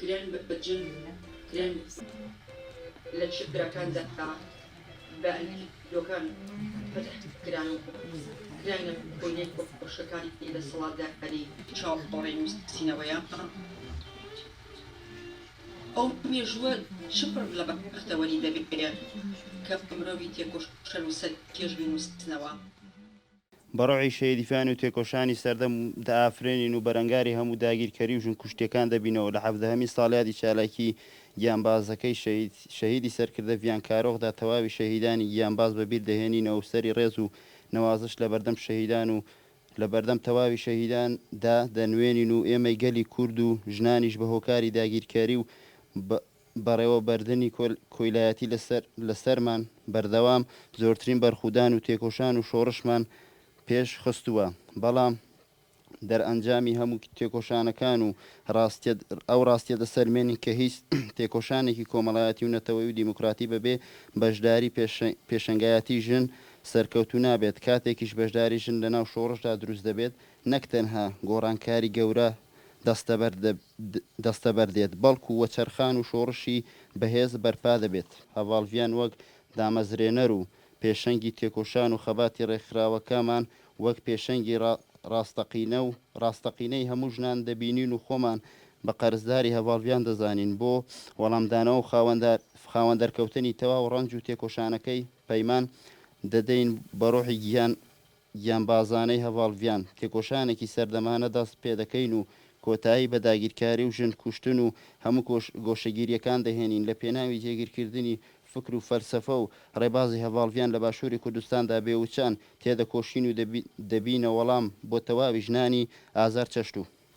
کرێن بەجن کرێن لە چراکاندا بە لۆکان پەتحکران و کرانە بۆینەی کۆشەکانی لە سەڵاتداری چاوەڕێی نووسینەوەیە ئەو مێژووە شپڕ لە بەختەوەری دەبێت کە مرۆڤی تێکۆشەر و سەر کێژ بنووسنەوە بەڕۆعی شەهیدیفان و تێکۆشانی سەردەم دائافرێنین و بەرەنگاری هەموو داگیرکەری و ژنکوشتەکان دەبینەوە لە حەڤدەهەمی ساڵیادی چالاکی گیانبازەکەی شەهیدی سەرکردە ڤیانکارۆغدا تەواوی شەهیدانی گیانباز بەبیر دەهێنینەوە سەری ڕێز و نەوازش لە بەردەم شەهیدان و لە بەردەم تەواوی شەهیداندا دەنوێنین و ئێمەی گەلی کورد و ژنانیش بە هۆکاری داگیرکاری و بەڕێوەبەردنی کۆیلایەتی لەسەرمان بەردەوام زۆرترین بەرخودان و تێکۆشان و شۆڕشمان پێش خستووە بەڵام دەرئەنجامی هەموو تێکۆشانەکان و ئەو ڕاستیە دەسەرمێنین کە هیچ تێکۆشانێکی کۆمەڵایەتی و نەتەوەی و دیموکراتی بەبێ بەشداری پێشەنگایەتی ژن سەرکەوتو نابێت کاتێکیش بەشداری ژن لەناو شۆڕشدا دروست دەبێت نەک تەنها گۆڕانکاری گەورە دەستەبەردێت بەڵکو وەچەرخان و شۆڕشی بەهێز بەرپا دەبێت هەواڵڤیان وەک دامەزرێنەر و پێشەنگی تێکۆشان و خەباتی ڕێکخراوەکەمان وەک پێشەنگی ڕاستەقینەی هەموو ژنان دەبینین و خۆمان بە قەرزداری هەواڵڤیان دەزانین بۆ وەڵامدانەوە و خاوەندەرکەوتنی تەواو ڕەنج و تێکۆشانەکەی پەیمان دەدەین بە ڕۆحی گیانبازانەی هەواڵڤیان تێکۆشانێکی سەردەمانە دەست پێ دەکەین و کۆتایی بە داگیرکاری و ژن کوشتن و هەموو گۆشەگیریەکان دەهێنین لە پێناوی جێگیرکردنی فکر و فەلسەفە و ڕێبازی هەواڵڤیان لە باشووری کوردستاندا بێوچان تێدەکۆشین و دەبینە وەڵام بۆ تەواوی ژنانی ئازار چەشت و